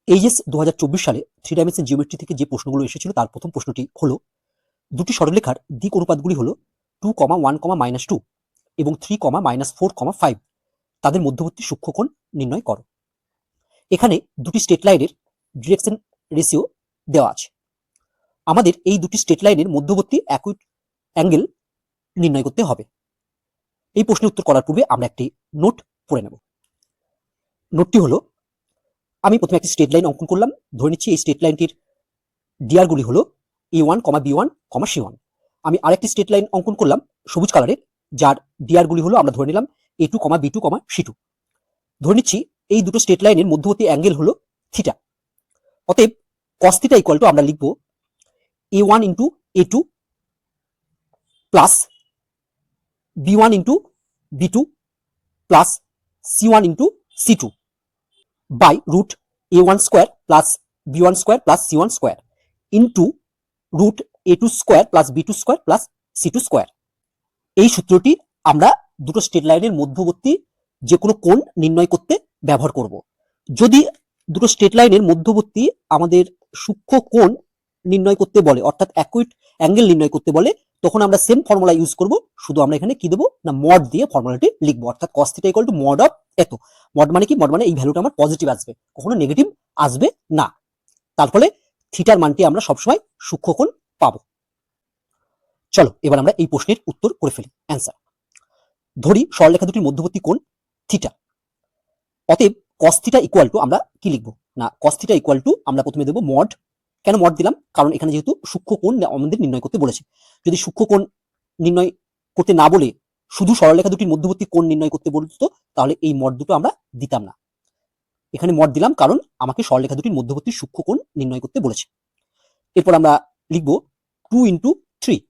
HS 2024 সালে 3 dimension geometry থেকে যে প্রশ্নগুলো এসেছিল তার প্রথম প্রশ্নটি হলো দুটি সরলরেখার দিক অনুপাতগুলি হলো 2, 1, -2 এবং 3, -4, 5 তাদের মধ্যবর্তী সূক্ষ্মকোণ নির্ণয় করো। এখানে দুটি স্ট্রেট লাইনের ডিরেকশন রেশিও দেওয়া আছে। আমাদের এই দুটি স্ট্রেট লাইনের মধ্যবর্তী অ্যাকুইট অ্যাঙ্গেল নির্ণয় করতে হবে। এই প্রশ্নের উত্তর করার পূর্বে আমরা একটি নোট পড়ে নেব। নোটটি হলো, আমি প্রথমে একটি স্ট্রেট লাইন অঙ্কন করলাম। ধরে নিচ্ছি এই স্ট্রেট লাইনটির ডিআরগুলি হলো A1, B1, C1। আমি আরেকটি স্ট্রেট লাইন অঙ্কন করলাম সবুজ কালারের, যার ডিআরগুলি হলো আমরা ধরে নিলাম A2, B2, C2। ধরে নিচ্ছি এই দুটো স্ট্রেট লাইনের মধ্যবর্তী অ্যাঙ্গেল হলো থিটা। অতএব cos থিটা ইকুয়াল টু আমরা লিখব A1 into A2 plus B1 into B2 plus C1 into C2 by root A1 square plus B1 square plus C1 square into root A2 square plus B2 square plus C2 square. এই সূত্রটি আমরা দুটো straight লাইনের মধ্যবর্তী যে কোনো কোণ নির্ণয় করতে ব্যবহার করব। যদি দুটো স্ট্রেট লাইনের মধ্যবর্তী আমাদের সূক্ষ্ম কোণ নির্ণয় করতে বলে, অর্থাৎ অ্যাকুইট অ্যাঙ্গেল নির্ণয় করতে বলে, তখন আমরা সেম ফর্মুলা ইউজ করব। শুধু আমরা এখানে কি দেবো না, মড দিয়ে ফর্মুলাটি লিখবো, অর্থাৎ cos theta equal two mod of এত। মড মানে কি? মড মানে এই ভ্যালুটা আমার পজিটিভ আসবে, কখনো নেগেটিভ আসবে না। তার ফলে থিটার মানটি আমরা সবসময় সূক্ষ্মকোণ পাবো। চলো এবার আমরা এই প্রশ্নের উত্তর করে ফেলি। অ্যান্সার ধরি সরলরেখা দুটির মধ্যবর্তী কোণ থিটা। অতএব cos থিটা ইকুয়াল টু আমরা কি লিখবো না, cos থিটা ইকুয়াল টু আমরা প্রথমে দেবো মড। কেন মড দিলাম? কারণ এখানে যেহেতু সূক্ষ্মকোণ আমাদের নির্ণয় করতে বলেছে। যদি সূক্ষ্মকোণ নির্ণয় করতে না বলে শুধু সরলরেখা দুটির মধ্যবর্তী কোণ নির্ণয় করতে বলতো, তাহলে এই মড দুটো আমরা দিতাম না। এখানে মড দিলাম কারণ আমাকে সরলরেখা দুটির মধ্যবর্তী সূক্ষ্মকোণ নির্ণয় করতে বলেছে। এরপর আমরা লিখবো 2 into 3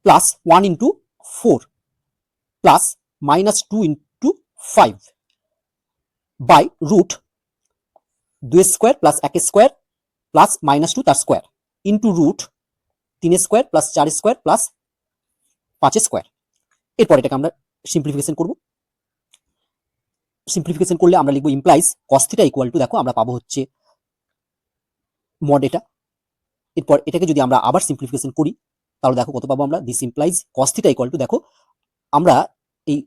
plus 1 into 4 plus -2 into 5 by root 2 square plus 1 square plus -2 তার square into root 3 square plus 4 square plus 5 square. এরপর এটাকে আমরা সিম্পলিফিকেশন করব। সিম্পলিফিকেশন করলে আমরা লিখবো implies cos theta equal to, দেখো আমরা পাবো হচ্ছে মড এটা। এরপর এটাকে যদি আমরা আবার সিম্পলিফিকেশন করি তাহলে দেখো কত পাবো আমরা। This implies cos theta equal to, দেখো আমরা এই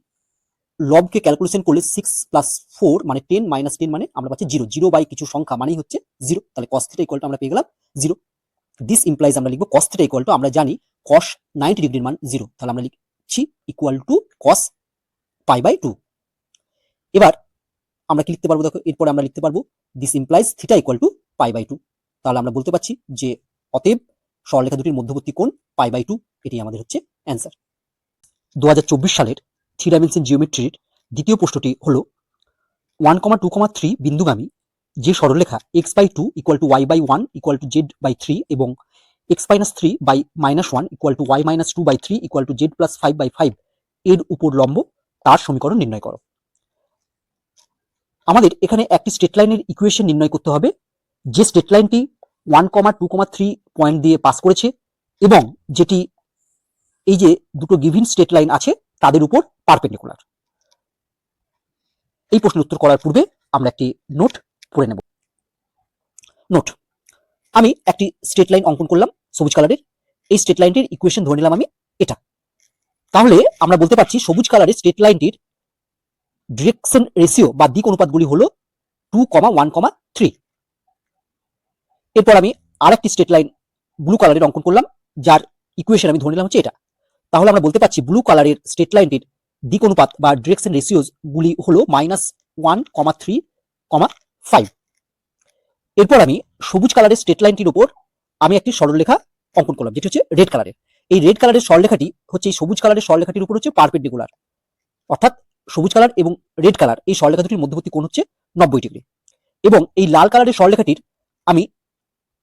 লবকে ক্যালকুলেশন করলে 6 প্লাস 4 মানে 10 মাইনাস 10 মানে আমরা পাচ্ছি 0। 0 বাই কিছু সংখ্যা মানেই হচ্ছে 0। তাহলে cos থিটা ইকুয়াল টু আমরা পেয়ে গেলাম 0। দিস ইমপ্লাইজ আমরা লিখবো cos থিটা ইকুয়াল টু, আমরা জানি cos 90 ডিগ্রির মান 0, তাহলে আমরা লিখছি equal to cos pi by 2। এবার আমরা কি লিখতে পারবো? দেখো এরপর আমরা লিখতে পারবো this implies theta equal to pi by 2। তাহলে আমরা বলতে পারছি যে অতএব সরলরেখা দুটির মধ্যবর্তী কোণ পাই বাই 2, এটি আমাদের হচ্ছে অ্যান্সার। 2024 সালের 3 ডাইমেনশন জিওমেট্রির দ্বিতীয় প্রশ্নটি হলো 1, 2, 3 বিন্দুগামী যে সরলরেখা x/2 equal to y/1 equal to z/3 এবং x-3 by -1 equal to y-2/3 equal to z+5/5 এর উপর লম্ব, তার সমীকরণ নির্ণয় করো। আমাদের এখানে একটি স্ট্রেট লাইনের ইকুয়েশন নির্ণয় করতে হবে, যে স্ট্রেট লাইনটি 1, 2, 3 পয়েন্ট দিয়ে পাস করেছে এবং যেটি এই যে দুটো গিভেন স্ট্রেট লাইন আছে তাদের উপর পারপেন্ডিকুলার। এই প্রশ্নের উত্তর করার পূর্বে আমরা একটি নোট পড়ে নেব। নোট, আমি একটি স্ট্রেট লাইন অঙ্কন করলাম সবুজ কালারের। এই স্ট্রেট লাইনটির ইকুয়েশন ধরে নিলাম আমি এটা। তাহলে আমরা বলতে পারছি সবুজ কালারের স্ট্রেট লাইনটির ডিরেকশন রেশিও বা দিক অনুপাতগুলি হলো 2, 1, 3। এরপর আমি আরেকটি স্ট্রেট লাইন ব্লু কালারের অঙ্কন করলাম, যার ইকুয়েশন আমি ধরে নিলাম হচ্ছে এটা। তাহলে আমরা বলতে পারছি ব্লু কালারের স্ট্রেট লাইনটির দিক অনুপাত বা ডিরেকশন রেশিওস গুলি হলো -1, 3, 5। এরপর আমি সবুজ কালারের স্ট্রেট লাইনটির উপর আমি একটি সরলরেখা অঙ্কন করলাম, যেটি হচ্ছে রেড কালারের। এই রেড কালারের সরলরেখাটি হচ্ছে এই সবুজ কালারের সরলরেখাটির উপর হচ্ছে পারপেন্ডিকুলার, অর্থাৎ সবুজ কালার এবং রেড কালার এই সরলরেখা দুটির মধ্যবর্তী কোণ হচ্ছে 90 ডিগ্রি। এবং এই লাল কালারের সরলরেখাটির আমি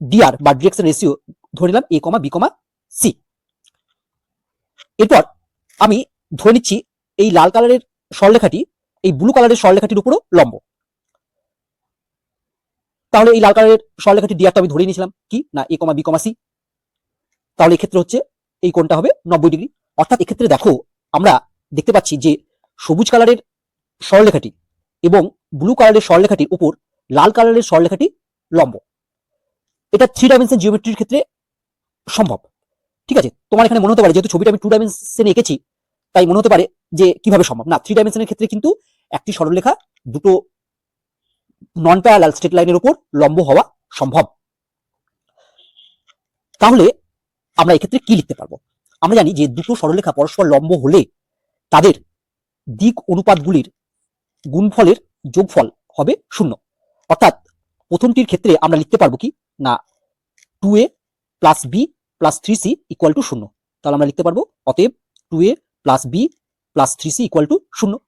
ডিআর বা ডিরেকশন রেশিও ধরে নিলাম a, b, c। এরপর আমি ধরে নিচ্ছি এই লাল কালারের সরলরেখাটি এই ব্লু কালারের সরলরেখাটির উপরও লম্ব। তাহলে এই লাল কালারের সরলরেখাটি ডিআরটা আমি ধরে নিয়েছিলাম কি না a, b, c। তাহলে এক্ষেত্রে হচ্ছে এই কোণটা হবে 90 ডিগ্রি। অর্থাৎ এক্ষেত্রে দেখো আমরা দেখতে পাচ্ছি যে সবুজ কালারের সরলরেখাটি এবং ব্লু কালারের সরলরেখাটির উপর লাল কালারের সরলরেখাটি লম্ব। এটা 3 ডাইমেনশন জিওমেট্রির ক্ষেত্রে সম্ভব। ঠিক আছে, তোমার এখানে মনে হতে পারে যেহেতু ছবিটা আমি 2 ডাইমেনশনে এঁকেছি তাই মনে হতে পারে যে কিভাবে সম্ভব। না, 3 ডাইমেনশনের ক্ষেত্রে কিন্তু একটি সরলরেখা দুটো নন প্যারালাল স্ট্রেট লাইনের উপর লম্ব হওয়া সম্ভব। তাহলে আমরা এক্ষেত্রে কি লিখতে পারবো? আমরা জানি যে দুটো সরলরেখা পরস্পর লম্ব হলে তাদের দিক অনুপাতগুলির গুণফলের যোগফল হবে 0। অর্থাৎ প্রথমটির ক্ষেত্রে আমরা লিখতে পারবো কি না 2a plus b plus 3c equal to 0। তাহলে আমরা লিখতে পারবো অতএব 2a plus b plus 3c equal to 0।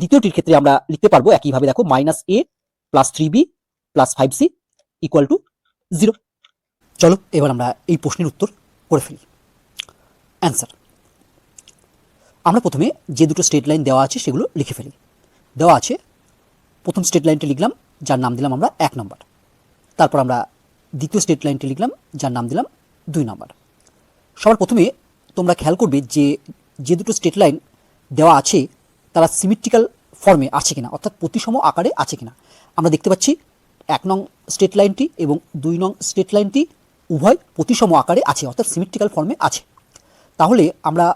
দ্বিতীয়টির ক্ষেত্রে আমরা লিখতে পারবো একইভাবে, দেখো minus a plus 3b plus 5c equal to 0। চলো এবার আমরা এই প্রশ্নের উত্তর করে ফেলি। অ্যান্সার, আমরা প্রথমে যে দুটো স্ট্রেট লাইন দেওয়া আছে সেগুলো লিখে ফেলি। দেওয়া আছে, প্রথম স্ট্রেট লাইনটি লিখলাম যার নাম দিলাম আমরা 1 নম্বর। তারপর আমরা দ্বিতীয় স্ট্রেট লাইনটি লিখলাম যার নাম দিলাম 2 নম্বর। সবার প্রথমে তোমরা খেয়াল করবে যে যে দুটো স্ট্রেট লাইন দেওয়া আছে তারা সিমেট্রিক্যাল ফর্মে আছে কিনা, অর্থাৎ প্রতিসম আকারে আছে কিনা। আমরা দেখতে পাচ্ছি 1 নং স্ট্রেট লাইনটি এবং 2 নং স্ট্রেট লাইনটি উভয় প্রতিসম আকারে আছে, অর্থাৎ সিমেট্রিক্যাল ফর্মে আছে। তাহলে আমরা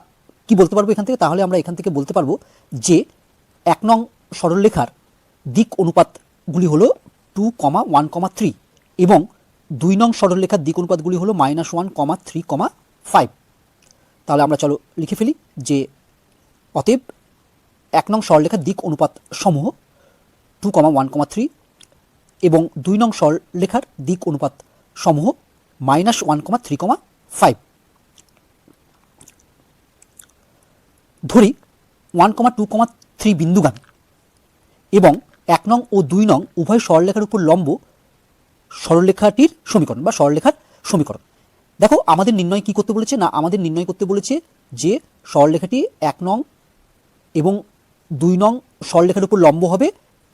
কি বলতে পারবো এখান থেকে? তাহলে আমরা এখান থেকে বলতে পারবো যে 1 নং সরলরেখার দিক অনুপাতগুলি হলো 2, 1, 3 এবং 2 নং সরলরেখার দিক অনুপাতগুলি হলো -1, 3, 5। তাহলে আমরা চলো লিখে ফেলি যে অতএব 1 নং সরলরেখার দিক অনুপাত সমূহ 2, 1, 3 এবং 2 নং সরলরেখার দিক অনুপাত সমূহ -1, 3, 5। ধরি 1, 2, 3 বিন্দুগামী এবং 1 নং ও 2 নং উভয় সরলরেখার উপর লম্ব সরলরেখাটির সমীকরণ বা সরলরেখার সমীকরণ। দেখো আমাদের নির্ণয় কি করতে বলেছে? না, আমাদের নির্ণয় করতে বলেছে যে সরলরেখাটি 1 নং এবং 2 নং সরলরেখার উপর লম্ব হবে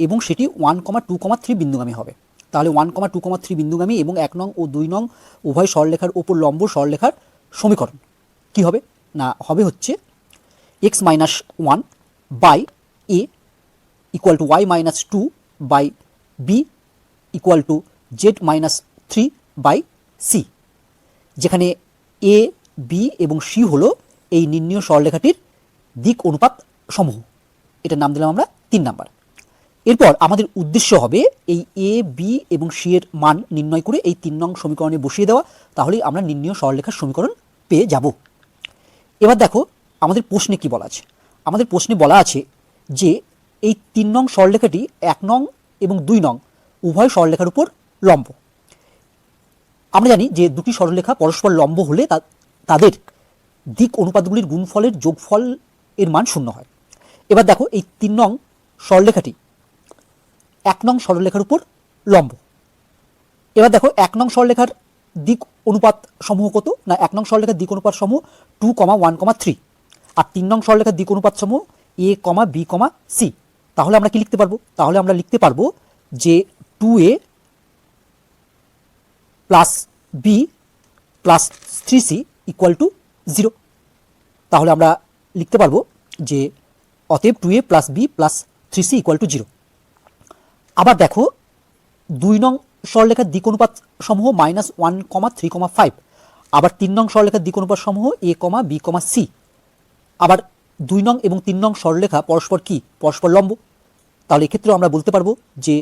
এবং সেটি 1, 2, 3 বিন্দুগামী হবে। তাহলে 1, 2, 3 বিন্দুগামী এবং 1 নং ও 2 নং উভয় সরলরেখার উপর লম্ব সরলরেখার সমীকরণ কি হবে? না, হবে হচ্ছে x minus 1 by a equal to y minus 2 by b equal to z minus 3 by c, যেখানে a, b এবং c হলো এই নির্ণীয় সরলরেখাটির দিক অনুপাত সমূহ। এটার নাম দিলাম আমরা 3 নাম্বার। এরপর আমাদের উদ্দেশ্য হবে এই a, b এবং c এর মান নির্ণয় করে এই 3 নং সমীকরণে বসিয়ে দেওয়া, তাহলেই আমরা নির্ণীয় সরলরেখার সমীকরণ পেয়ে যাব। এবার দেখো আমাদের প্রশ্নে কি বলা আছে? আমাদের প্রশ্নে বলা আছে যে এই 3 নং সরলরেখাটি 1 নং এবং 2 নং উভয় সরলরেখার উপর লম্ব। আমরা জানি যে দুটি সরলরেখা পরস্পর লম্ব হলে তাদের দিক অনুপাতগুলির গুণফলের যোগফল এর মান 0 হয়। এবার দেখো এই 3 নং সরলরেখাটি 1 নং সরলরেখার উপর লম্ব। এবার দেখো 1 নং সরলরেখার দিক অনুপাত সমূহ কত? না, 1 নং সরলরেখার দিক অনুপাত সমূহ 2, 1, 3 আর 3 নং সরলরেখার দিক অনুপাত সমূহ a, b, c। তাহলে আমরা কি লিখতে পারবো? তাহলে আমরা লিখতে পারবো যে 2a plus b plus 3c equal to 0। তাহলে আমরা লিখতে পারবো যে অতএব 2a plus b plus 3c equal to 0। আবার দেখো 2 নং সরলরেখার দিক অনুপাত সমূহ -1, 3, 5। আবার 3 নং সরলরেখার দিক অনুপাত সমূহ a, b, c। আবার 2 নং এবং 3 নং সরলরেখা পরস্পর কি? পরস্পর লম্ব। তাহলে এক্ষেত্রেও আমরা বলতে পারবো যে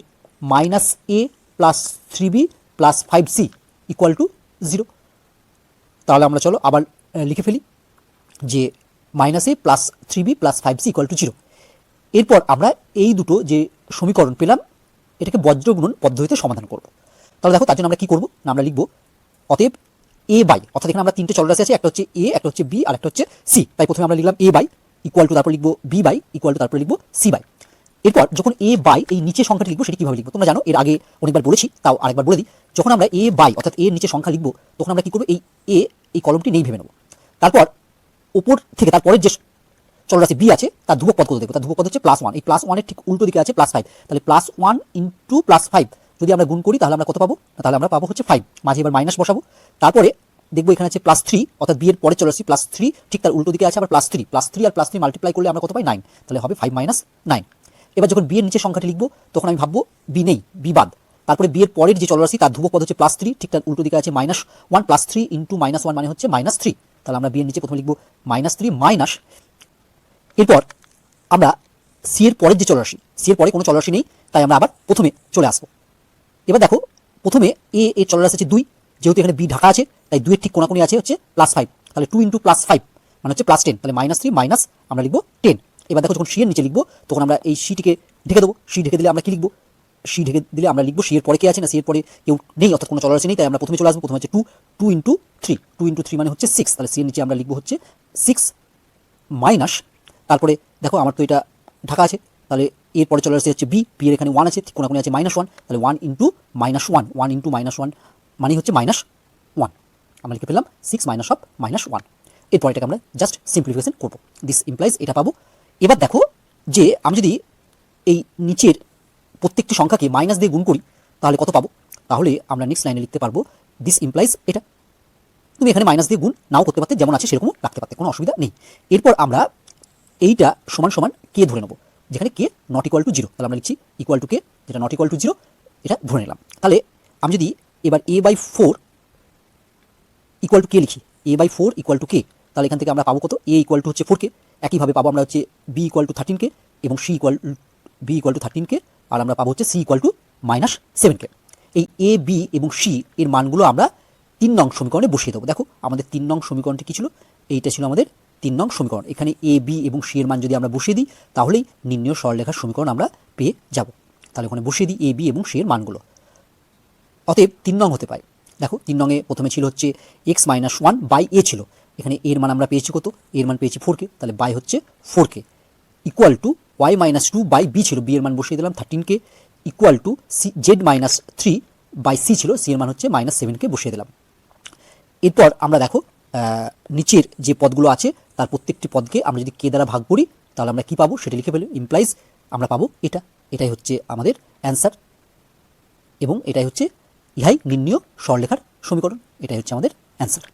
-a plus 3b plus 5c equal to 0। তাহলে আমরা চলো আবার লিখে ফেলি যে -a plus 3b plus 5c equal to 0। এরপর আমরা এই দুটো যে সমীকরণ পেলাম এটাকে বজ্রগুণন পদ্ধতিতে সমাধান করব। তাহলে দেখো তার জন্য আমরা কি করব? না, আমরা লিখব অতএব a বাই, অর্থাৎ এখানে আমরা 3টে চলরাশি আছে, একটা হচ্ছে a, একটা হচ্ছে b আর একটা হচ্ছে c। তাই প্রথমে আমরা লিখলাম a বাই ইকুয়াল টু, তারপর লিখব b বাই ইকুয়াল টু, তারপর লিখব c বাই। এরপর যখন a বাই এই নিচে সংখ্যাটি লিখবো সেটি কিভাবে লিখবো তোমরা জানো, এর আগে অনেকবার বলেছি, তাও আরেকবার বলে দিই। যখন আমরা a বাই অর্থাৎ a এর নিচে সংখ্যা লিখবো তখন আমরা কি করবো? এই a এই কলমটি নেই ভেবে নেব। তারপর উপর থেকে তারপরের যে চলরাশি b আছে তার ধ্রুবক পদ কত দেখবো? তার ধ্রুবক পদ হচ্ছে +1। এই +1 এর ঠিক উল্টো দিকে আছে +5। তাহলে +1 ইন্টু +5 যদি আমরা গুণ করি তাহলে আমরা কত পাবো? তাহলে আমরা পাবো হচ্ছে 5। মাঝে এবার মাইনাস বসাবো। তারপরে দেখবো এখানে আছে +3 অর্থাৎ b এর পরে চলরাশি +3, ঠিক তার উল্টো দিকে আছে আবার +3 আর +3 মাল্টিপ্লাই করলে আমরা কত পাই? 9। তাহলে হবে 5 - 9। এবার যখন বি এর নিচে সংখ্যাটি লিখবো তখন আমি ভাববো বি নেই, বি বাদ। তারপরে বি এর পরের যে চলরাশি তার ধ্রুবক পদ হচ্ছে +3, ঠিক তার উল্টো দিকে আছে -1, +3 × -1 মানে হচ্ছে -3। তাহলে আমরা বি এর নিচে প্রথমে লিখবো -3 মাইনাস, এরপর আমরা সি এর পরের যে চলরাশি, সি এর পরে কোনো চলরাশি নেই, তাই আমরা আবার প্রথমে চলে আসবো। এবার দেখো প্রথমে এ এর চলরাশি আছে 2, যেহেতু এখানে বি ঢাকা আছে তাই 2 এর ঠিক কোনাকুনি আছে হচ্ছে +5, তাহলে 2 × +5 মানে হচ্ছে +10, তাহলে -3 মাইনাস আমরা লিখবো 10। এবার দেখো যখন সি এর নিচে লিখবো তখন আমরা এই সিটিকে ঢেকে দেবো। সি ঢেকে দিলে আমরা কি লিখবো, সি ঢেকে দিলে আমরা লিখবো সি এর পরে কে আছে না, সি এর পরে কেউ নেই অর্থাৎ কোনো চলরাশি নেই, তাই আমরা প্রথমে চলে আসবো। প্রথমে হচ্ছে 2 × 3, 2 × 3 মানে হচ্ছে 6, তাহলে সি এর নিচে আমরা লিখবো হচ্ছে 6 মাইনাস, তারপরে দেখো আমার তো এটা ঢাকা আছে, তাহলে এর পরে চলে আসছে হচ্ছে বি, বি এর এখানে 1 আছে, ঠিক কোনাকুনি আছে -1, তাহলে 1 × -1, 1 × -1 মানে হচ্ছে -1, আমরা লিখে পেলাম 6 - -1। এরপর এটাকে আমরা জাস্ট সিম্পলিফিকেশন করবো, দিস ইমপ্লাইজ এটা পাবো। এবার দেখো যে আমি যদি এই নিচের প্রত্যেকটি সংখ্যাকে মাইনাস দিয়ে গুণ করি তাহলে কত পাবো, তাহলে আমরা নেক্সট লাইনে লিখতে পারবো দিস ইমপ্লাইজ এটা। তুমি এখানে মাইনাস দিয়ে গুণ নাও করতে পারতে, যেমন আছে সেরকমও রাখতে পারতে, কোনো অসুবিধা নেই। এরপর আমরা এইটা সমান সমান কে ধরে নেবো, যেখানে কে নট ইকুয়াল টু 0, তাহলে আমরা লিখছি ইকুয়াল টু কে, যেটা নট ইকুয়াল টু 0 এটা ধরে নিলাম। তাহলে আমি যদি এবার a/4 ইকুয়াল টু কে লিখি, a/4 ইকুয়াল টু কে, তাহলে এখান থেকে আমরা পাবো কত, a ইকুয়াল টু হচ্ছে 4 কে, একইভাবে পাবো আমরা হচ্ছে b ইকুয়াল টু 13 কে এবং b ইকুয়াল টু 13 কে, আর আমরা পাবো হচ্ছে c ইকুয়াল টু -7 কে। এই a b এবং c এর মানগুলো আমরা 3 নং সমীকরণে বসিয়ে দেবো। দেখো আমাদের 3 নং সমীকরণটি কী ছিল, এইটা ছিল আমাদের 3 নং সমীকরণ। এখানে a b এবং c এর মান যদি আমরা বসিয়ে দিই তাহলেই নির্ণয় সরলরেখার সমীকরণ আমরা পেয়ে যাব। তাহলে ওখানে বসিয়ে দিই a b এবং c এর মানগুলো, অতএব 3 নং হতে পারে। দেখো 3 নংয়ে প্রথমে ছিল হচ্ছে x - 1/a ছিল, এখানে এর মান আমরা পেয়েছি কত, এর মান পেয়েছি 4 কে, তাহলে বাই হচ্ছে 4 কে, ইকুয়াল টু y - 2/b ছিল, b এর মান বসিয়ে দিলাম 13 কে, ইকুয়াল টু z - 3/c ছিল, c এর মান হচ্ছে -7 কে বসিয়ে দিলাম। এরপর আমরা দেখো নিচের যে পদগুলো আছে তার প্রত্যেকটি পদকে আমরা যদি কে দ্বারা ভাগ করি তাহলে আমরা কি পাবো সেটা লিখে ফেলি, ইমপ্লাইজ আমরা পাবো এটা, এটাই হচ্ছে আমাদের অ্যান্সার এবং এটাই হচ্ছে ইহাই নির্ণীয় সরলরেখার সমীকরণ, এটাই হচ্ছে আমাদের অ্যান্সার।